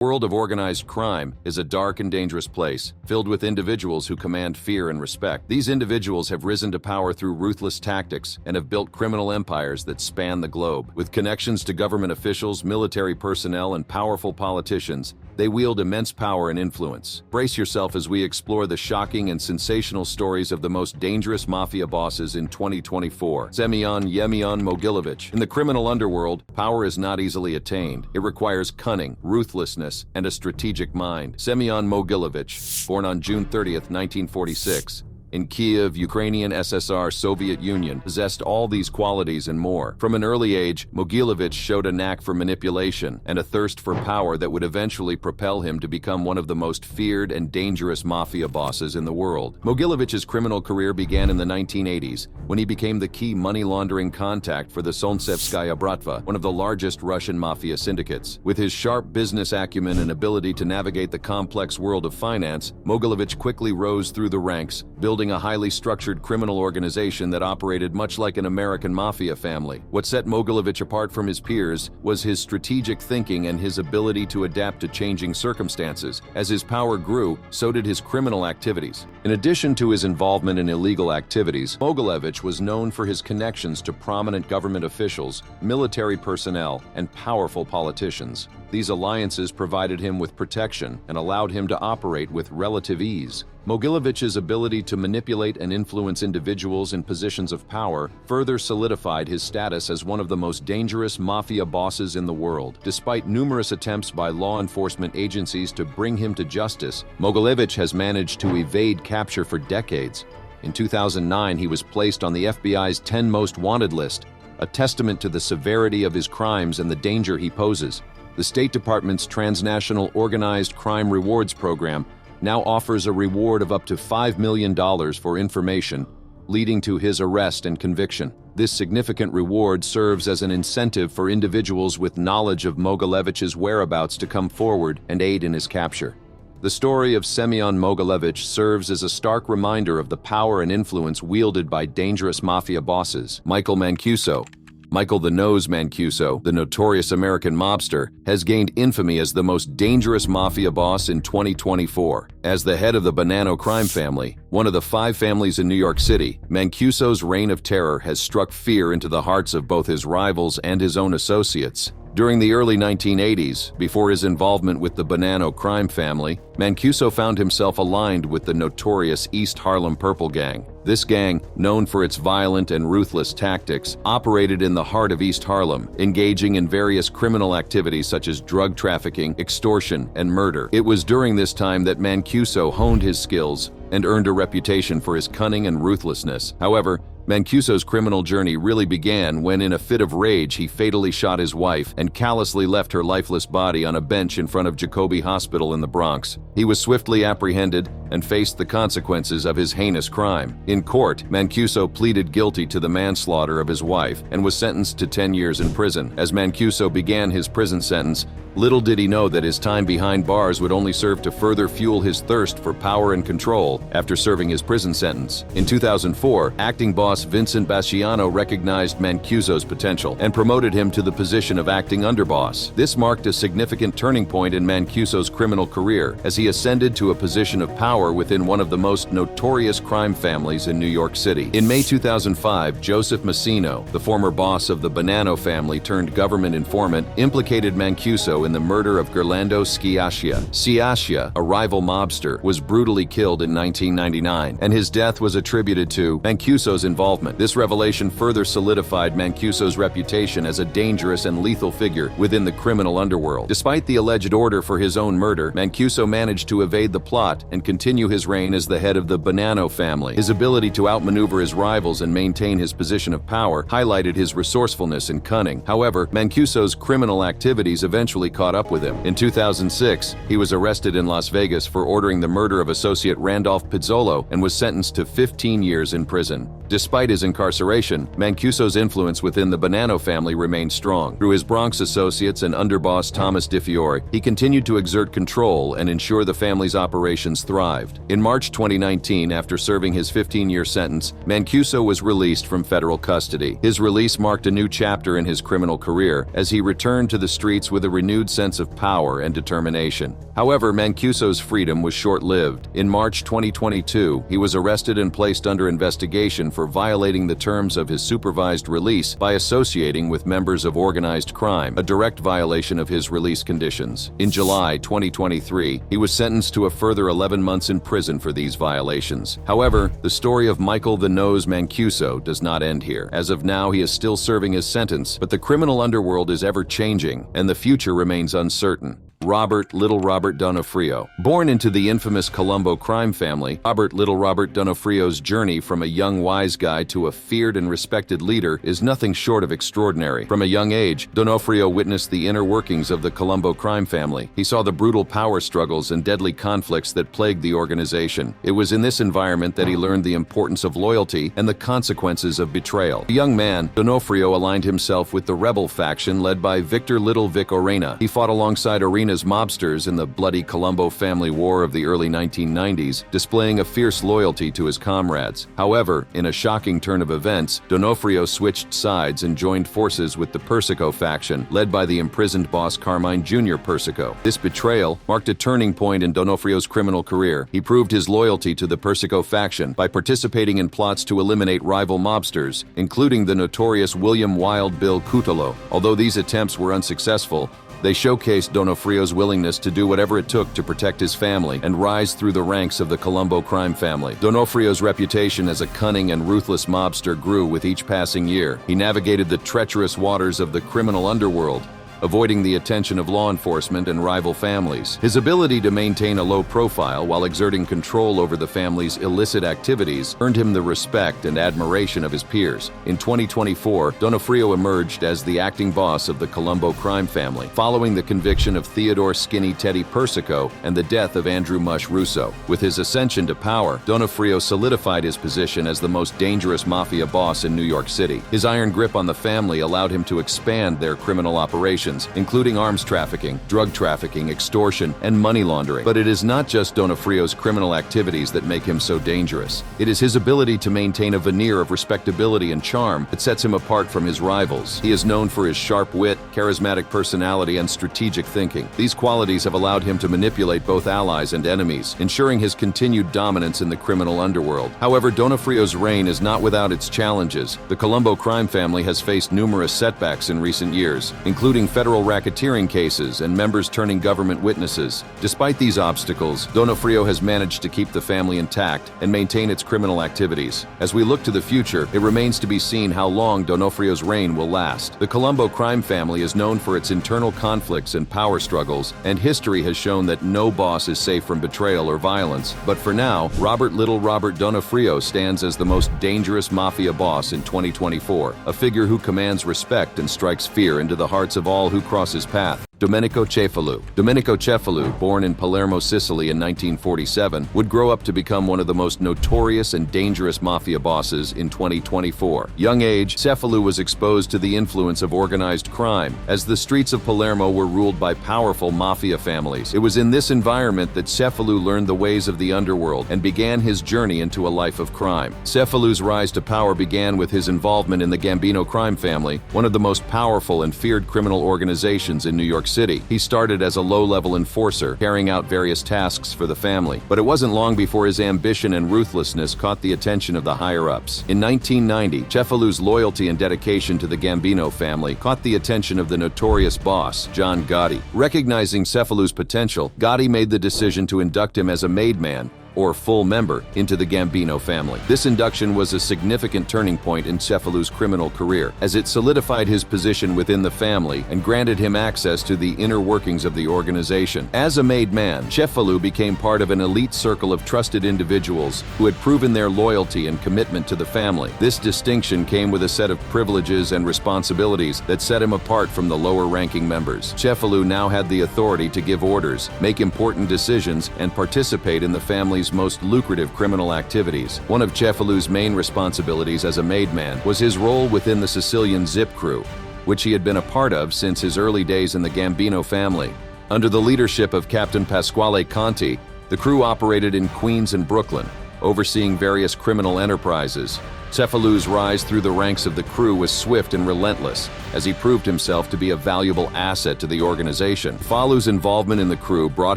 The world of organized crime is a dark and dangerous place, filled with individuals who command fear and respect. These individuals have risen to power through ruthless tactics and have built criminal empires that span the globe. With connections to government officials, military personnel, and powerful politicians, they wield immense power and influence. Brace yourself as we explore the shocking and sensational stories of the most dangerous mafia bosses in 2024. Semyon Mogilevic. In the criminal underworld, power is not easily attained. It requires cunning, ruthlessness, and a strategic mind. Semyon Mogilevic, born on June 30th, 1946, in Kiev, Ukrainian SSR, Soviet Union, possessed all these qualities and more. From an early age, Mogilevic showed a knack for manipulation and a thirst for power that would eventually propel him to become one of the most feared and dangerous mafia bosses in the world. Mogilevic's criminal career began in the 1980s, when he became the key money laundering contact for the Solntsevskaya Bratva, one of the largest Russian mafia syndicates. With his sharp business acumen and ability to navigate the complex world of finance, Mogilevic quickly rose through the ranks, building a highly structured criminal organization that operated much like an American mafia family. What set Mogilevic apart from his peers was his strategic thinking and his ability to adapt to changing circumstances. As his power grew, so did his criminal activities. In addition to his involvement in illegal activities, Mogilevic was known for his connections to prominent government officials, military personnel, and powerful politicians. These alliances provided him with protection and allowed him to operate with relative ease. Mogilevic's ability to manipulate and influence individuals in positions of power further solidified his status as one of the most dangerous mafia bosses in the world. Despite numerous attempts by law enforcement agencies to bring him to justice, Mogilevic has managed to evade capture for decades. In 2009, he was placed on the FBI's 10 Most Wanted list, a testament to the severity of his crimes and the danger he poses. The State Department's Transnational Organized Crime Rewards Program now offers a reward of up to $5 million for information, leading to his arrest and conviction. This significant reward serves as an incentive for individuals with knowledge of Mogilevic's whereabouts to come forward and aid in his capture. The story of Semyon Mogilevic serves as a stark reminder of the power and influence wielded by dangerous mafia bosses. Michael Mancuso. Michael the Nose Mancuso, the notorious American mobster, has gained infamy as the most dangerous mafia boss in 2024. As the head of the Bonanno crime family, one of the 5 families in New York City, Mancuso's reign of terror has struck fear into the hearts of both his rivals and his own associates. During the early 1980s, before his involvement with the Bonanno crime family, Mancuso found himself aligned with the notorious East Harlem Purple Gang. This gang, known for its violent and ruthless tactics, operated in the heart of East Harlem, engaging in various criminal activities such as drug trafficking, extortion, and murder. It was during this time that Mancuso honed his skills and earned a reputation for his cunning and ruthlessness. However, Mancuso's criminal journey really began when, in a fit of rage, he fatally shot his wife and callously left her lifeless body on a bench in front of Jacobi Hospital in the Bronx. He was swiftly apprehended and faced the consequences of his heinous crime. In court, Mancuso pleaded guilty to the manslaughter of his wife and was sentenced to 10 years in prison. As Mancuso began his prison sentence, little did he know that his time behind bars would only serve to further fuel his thirst for power and control after serving his prison sentence. In 2004, acting boss Vincent Basciano recognized Mancuso's potential and promoted him to the position of acting underboss. This marked a significant turning point in Mancuso's criminal career as he ascended to a position of power within one of the most notorious crime families in New York City. In May 2005, Joseph Massino, the former boss of the Bonanno family turned government informant, implicated Mancuso in the murder of Gerlando Sciascia. Sciascia, a rival mobster, was brutally killed in 1999, and his death was attributed to Mancuso's involvement. This revelation further solidified Mancuso's reputation as a dangerous and lethal figure within the criminal underworld. Despite the alleged order for his own murder, Mancuso managed to evade the plot and continue his reign as the head of the Bonanno family. His ability to outmaneuver his rivals and maintain his position of power highlighted his resourcefulness and cunning. However, Mancuso's criminal activities eventually caught up with him. In 2006, he was arrested in Las Vegas for ordering the murder of associate Randolph Pizzolo and was sentenced to 15 years in prison. Despite his incarceration, Mancuso's influence within the Bonanno family remained strong. Through his Bronx associates and underboss Thomas DiFiore, he continued to exert control and ensure the family's operations thrived. In March 2019, after serving his 15-year sentence, Mancuso was released from federal custody. His release marked a new chapter in his criminal career as he returned to the streets with a renewed sense of power and determination. However, Mancuso's freedom was short-lived. In March 2022, he was arrested and placed under investigation for violating the terms of his supervised release by associating with members of organized crime, a direct violation of his release conditions. In July 2023, he was sentenced to a further 11 months in prison for these violations. However, the story of Michael the Nose Mancuso does not end here. As of now, he is still serving his sentence, but the criminal underworld is ever-changing, and the future remains uncertain. Little Robert D'Onofrio. Born into the infamous Colombo crime family, Little Robert D'Onofrio's journey from a young wise guy to a feared and respected leader is nothing short of extraordinary. From a young age, D'Onofrio witnessed the inner workings of the Colombo crime family. He saw the brutal power struggles and deadly conflicts that plagued the organization. It was in this environment that he learned the importance of loyalty and the consequences of betrayal. A young man, D'Onofrio aligned himself with the rebel faction led by Victor Little Vic Orena. He fought alongside Orena's mobsters in the bloody Colombo family war of the early 1990s, displaying a fierce loyalty to his comrades. However, in a shocking turn of events, D'Onofrio switched sides and joined forces with the Persico faction, led by the imprisoned boss Carmine Jr. Persico. This betrayal marked a turning point in D'Onofrio's criminal career. He proved his loyalty to the Persico faction by participating in plots to eliminate rival mobsters, including the notorious William Wild Bill Cutolo. Although these attempts were unsuccessful, they showcased D'Onofrio's willingness to do whatever it took to protect his family and rise through the ranks of the Colombo crime family. D'Onofrio's reputation as a cunning and ruthless mobster grew with each passing year. He navigated the treacherous waters of the criminal underworld, avoiding the attention of law enforcement and rival families. His ability to maintain a low profile while exerting control over the family's illicit activities earned him the respect and admiration of his peers. In 2024, D'Onofrio emerged as the acting boss of the Colombo crime family, following the conviction of Theodore Skinny Teddy Persico and the death of Andrew Mush Russo. With his ascension to power, D'Onofrio solidified his position as the most dangerous mafia boss in New York City. His iron grip on the family allowed him to expand their criminal operations, including arms trafficking, drug trafficking, extortion, and money laundering. But it is not just D'Onofrio's criminal activities that make him so dangerous. It is his ability to maintain a veneer of respectability and charm that sets him apart from his rivals. He is known for his sharp wit, charismatic personality, and strategic thinking. These qualities have allowed him to manipulate both allies and enemies, ensuring his continued dominance in the criminal underworld. However, D'Onofrio's reign is not without its challenges. The Colombo crime family has faced numerous setbacks in recent years, including federal racketeering cases and members turning government witnesses. Despite these obstacles, D'Onofrio has managed to keep the family intact and maintain its criminal activities. As we look to the future, it remains to be seen how long D'Onofrio's reign will last. The Colombo crime family is known for its internal conflicts and power struggles, and history has shown that no boss is safe from betrayal or violence. But for now, Little Robert D'Onofrio stands as the most dangerous mafia boss in 2024, a figure who commands respect and strikes fear into the hearts of all who cross his path. Domenico Cefalù. Domenico Cefalù, born in Palermo, Sicily in 1947, would grow up to become one of the most notorious and dangerous mafia bosses in 2024. Young age, Cefalù was exposed to the influence of organized crime, as the streets of Palermo were ruled by powerful mafia families. It was in this environment that Cefalù learned the ways of the underworld and began his journey into a life of crime. Cefalù's rise to power began with his involvement in the Gambino crime family, one of the most powerful and feared criminal organizations in New York City. He started as a low-level enforcer, carrying out various tasks for the family, but it wasn't long before his ambition and ruthlessness caught the attention of the higher-ups. In 1990, Cefalù's loyalty and dedication to the Gambino family caught the attention of the notorious boss, John Gotti. Recognizing Cefalù's potential, Gotti made the decision to induct him as a made man, or full member, into the Gambino family. This induction was a significant turning point in Cefalù's criminal career, as it solidified his position within the family and granted him access to the inner workings of the organization. As a made man, Cefalù became part of an elite circle of trusted individuals who had proven their loyalty and commitment to the family. This distinction came with a set of privileges and responsibilities that set him apart from the lower-ranking members. Cefalù now had the authority to give orders, make important decisions, and participate in the family's Cefalu's most lucrative criminal activities. One of Cefalu's main responsibilities as a made man was his role within the Sicilian Zip crew, which he had been a part of since his early days in the Gambino family. Under the leadership of Captain Pasquale Conti, the crew operated in Queens and Brooklyn, overseeing various criminal enterprises. Cefalu's rise through the ranks of the crew was swift and relentless, as he proved himself to be a valuable asset to the organization. Cefalu's involvement in the crew brought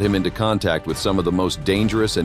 him into contact with some of the most dangerous and